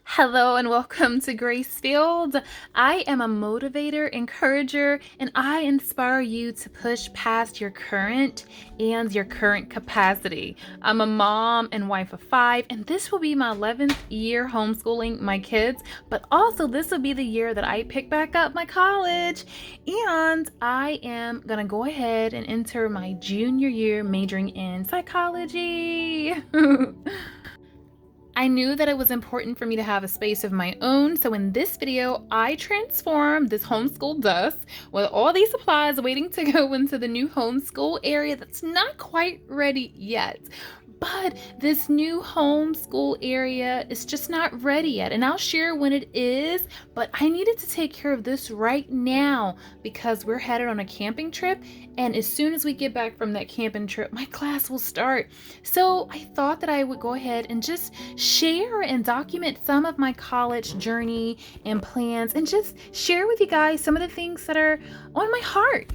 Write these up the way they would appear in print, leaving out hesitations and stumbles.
Hello and welcome to Grace.Filled. I am a motivator, encourager, and I inspire you to push past your current capacity. I'm a mom and wife of 5, and this will be my 11th year homeschooling my kids, but also this will be the year that I pick back up my college, and I am gonna go ahead and enter my junior year majoring in psychology. I knew that it was important for me to have a space of my own, so in this video, I transformed this homeschool desk with all these supplies waiting to go into the new homeschool area that's not quite ready yet. But this new homeschool area is just not ready yet, and I'll share when it is, but I needed to take care of this right now because we're headed on a camping trip, and as soon as we get back from that camping trip, my class will start. So I thought that I would go ahead and just share and document some of my college journey and plans and just share with you guys some of the things that are on my heart.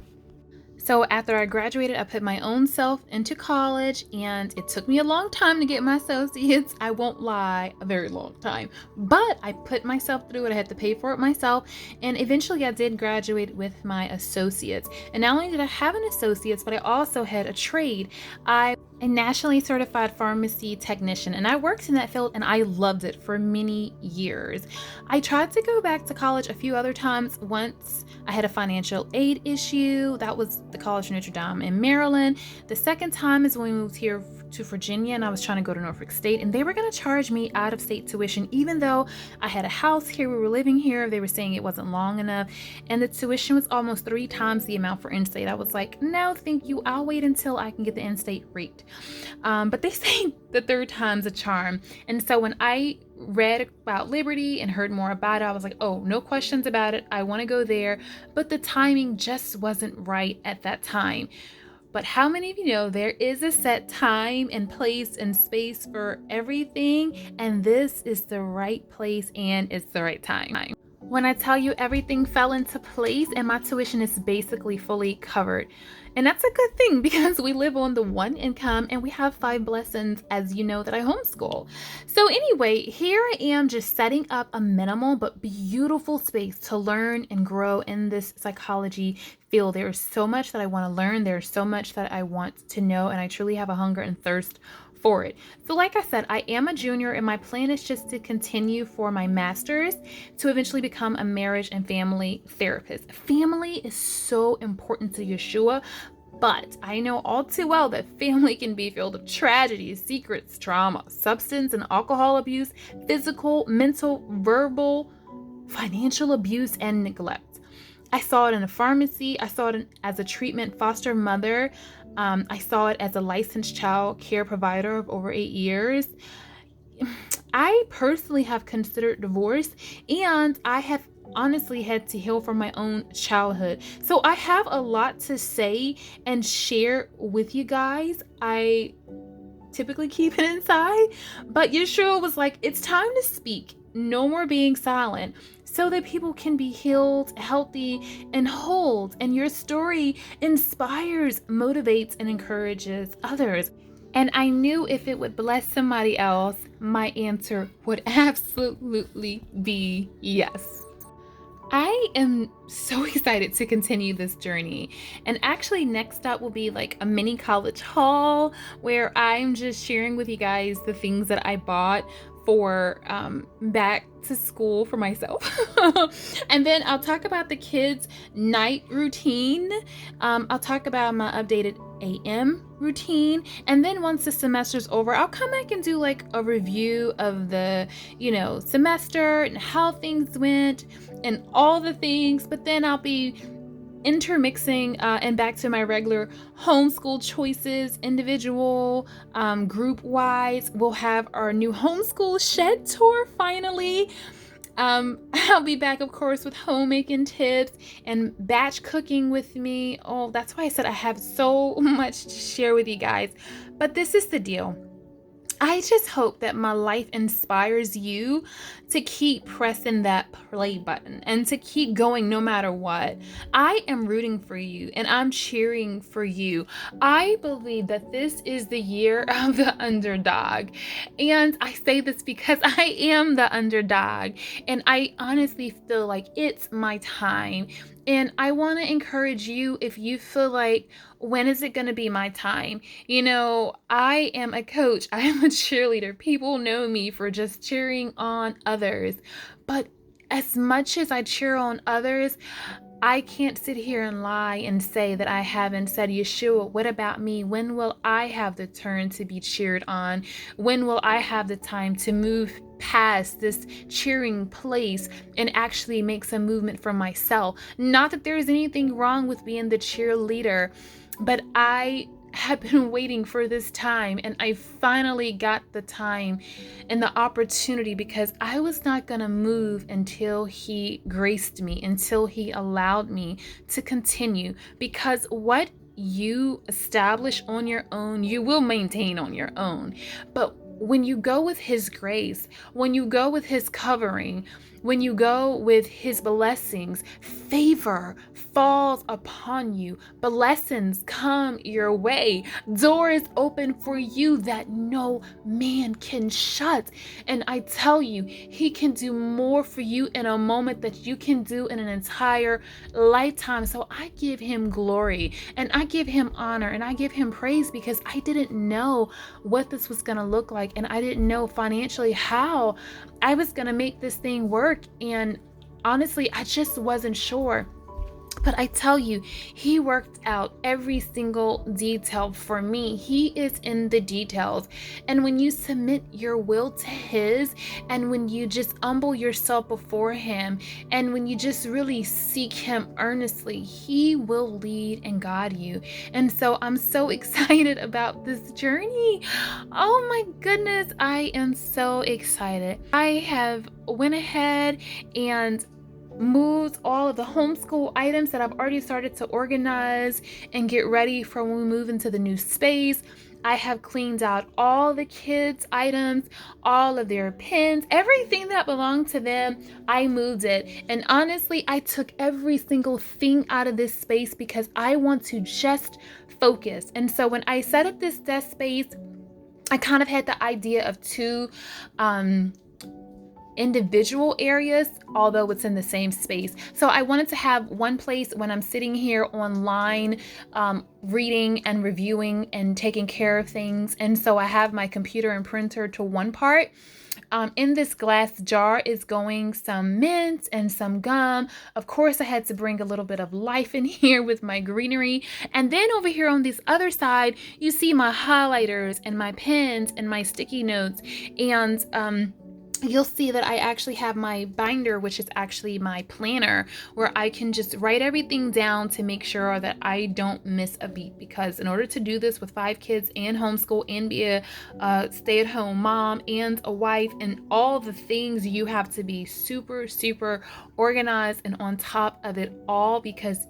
So after I graduated, I put my own self into college, and it took me a long time to get my associates. I won't lie, a very long time. But I put myself through it. I had to pay for it myself. And eventually I did graduate with my associates. And not only did I have an associate's, but I also had a trade. I'm a nationally certified pharmacy technician, and I worked in that field and I loved it for many years. I tried to go back to college a few other times. Once I had a financial aid issue. That was the College of Notre Dame in Maryland. The second time is when we moved here to Virginia, and I was trying to go to Norfolk State, and they were going to charge me out of state tuition even though I had a house here, we were living here. They were saying it wasn't long enough, and the tuition was almost 3 times the amount for in-state. I was like, no thank you, I'll wait until I can get the in-state rate. But they say the third time's a charm, and so when I read about Liberty and heard more about it, I was like, oh, no questions about it, I want to go there. But the timing just wasn't right at that time. But how many of you know there is a set time and place and space for everything, and this is the right place and it's the right time. When I tell you everything fell into place and my tuition is basically fully covered. And that's a good thing because we live on the one income and we have 5 blessings, as you know, that I homeschool. So anyway, here I am just setting up a minimal but beautiful space to learn and grow in this psychology field. There's so much that I want to learn. There's so much that I want to know, and I truly have a hunger and thirst for it. So like I said, I am a junior, and my plan is just to continue for my master's to eventually become a marriage and family therapist. Family is so important to Yeshua, but I know all too well that family can be filled with tragedies, secrets, trauma, substance and alcohol abuse, physical, mental, verbal, financial abuse, and neglect. I saw it in a pharmacy. I saw it as a treatment foster mother. I saw it as a licensed child care provider of over 8 years. I personally have considered divorce, and I have honestly had to heal from my own childhood. So I have a lot to say and share with you guys. I typically keep it inside, but Yeshua was like, it's time to speak. No more being silent, so that people can be healed, healthy, and whole. And your story inspires, motivates, and encourages others. And I knew if it would bless somebody else, my answer would absolutely be yes. I am so excited to continue this journey. And actually next up will be like a mini college haul where I'm just sharing with you guys the things that I bought for back to school for myself. And then I'll talk about the kids' night routine. I'll talk about my updated AM routine, and then once the semester's over, I'll come back and do like a review of the semester and how things went and all the things. But then I'll be intermixing and back to my regular homeschool choices, individual, group wise. We'll have our new homeschool shed tour finally. I'll be back, of course, with homemaking tips and batch cooking with me. Oh, that's why I said I have so much to share with you guys. But this is the deal. I just hope that my life inspires you to keep pressing that play button and to keep going no matter what. I am rooting for you and I'm cheering for you. I believe that this is the year of the underdog. And I say this because I am the underdog. And I honestly feel like it's my time. And I want to encourage you, if you feel like, when is it going to be my time? I am a coach, I am a cheerleader. People know me for just cheering on others. But as much as I cheer on others, I can't sit here and lie and say that I haven't said, Yeshua, what about me? When will I have the turn to be cheered on? When will I have the time to move past this cheering place and actually make some movement for myself? Not that there's anything wrong with being the cheerleader, but I have been waiting for this time, and I finally got the time and the opportunity, because I was not going to move until he graced me, until he allowed me to continue. Because what you establish on your own, you will maintain on your own. But when you go with his grace, when you go with his covering, when you go with his blessings, favor falls upon you. Blessings come your way. Doors open for you that no man can shut. And I tell you, he can do more for you in a moment that you can do in an entire lifetime. So I give him glory and I give him honor and I give him praise, because I didn't know what this was going to look like. And I didn't know financially how I was going to make this thing work. And honestly, I just wasn't sure. But I tell you, he worked out every single detail for me. He is in the details. And when you submit your will to his, and when you just humble yourself before him, and when you just really seek him earnestly, he will lead and guide you. And so I'm so excited about this journey. Oh my goodness, I am so excited. I have went ahead and moved all of the homeschool items that I've already started to organize and get ready for when we move into the new space. I have cleaned out all the kids' items, all of their pens, everything that belonged to them. I moved it. And honestly, I took every single thing out of this space because I want to just focus. And so when I set up this desk space, I kind of had the idea of two individual areas, although it's in the same space. So I wanted to have one place when I'm sitting here online, reading and reviewing and taking care of things. And so I have my computer and printer to one part. In this glass jar is going some mint and some gum. Of course, I had to bring a little bit of life in here with my greenery. And then over here on this other side, you see my highlighters and my pens and my sticky notes. And you'll see that I actually have my binder, which is actually my planner, where I can just write everything down to make sure that I don't miss a beat. Because in order to do this with 5 kids and homeschool and be a stay-at-home mom and a wife and all the things, you have to be super, super organized and on top of it all, because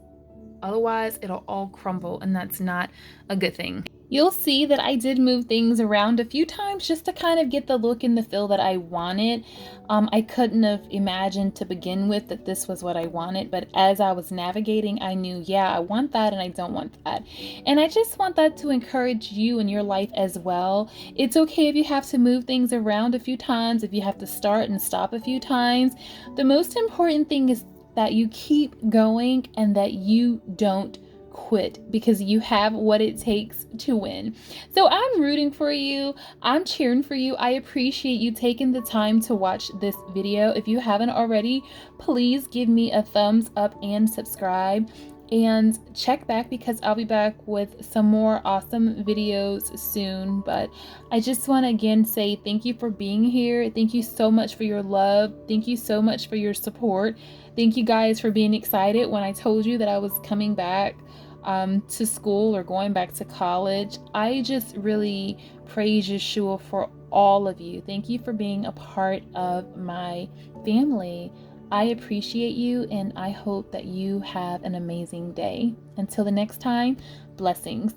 otherwise it'll all crumble, and that's not a good thing. You'll see that I did move things around a few times just to kind of get the look and the feel that I wanted. I couldn't have imagined to begin with that this was what I wanted, but as I was navigating, I knew, yeah, I want that and I don't want that. And I just want that to encourage you in your life as well. It's okay if you have to move things around a few times, if you have to start and stop a few times. The most important thing is that you keep going and that you don't quit, because you have what it takes to win. So I'm rooting for you. I'm cheering for you. I appreciate you taking the time to watch this video. If you haven't already, please give me a thumbs up and subscribe. And check back, because I'll be back with some more awesome videos soon. But I just want to again say thank you for being here. Thank you so much for your love. Thank you so much for your support. Thank you guys for being excited when I told you that I was coming back to school or going back to college. I just really praise Yeshua for all of you. Thank you for being a part of my family. I appreciate you, and I hope that you have an amazing day. Until the next time, blessings.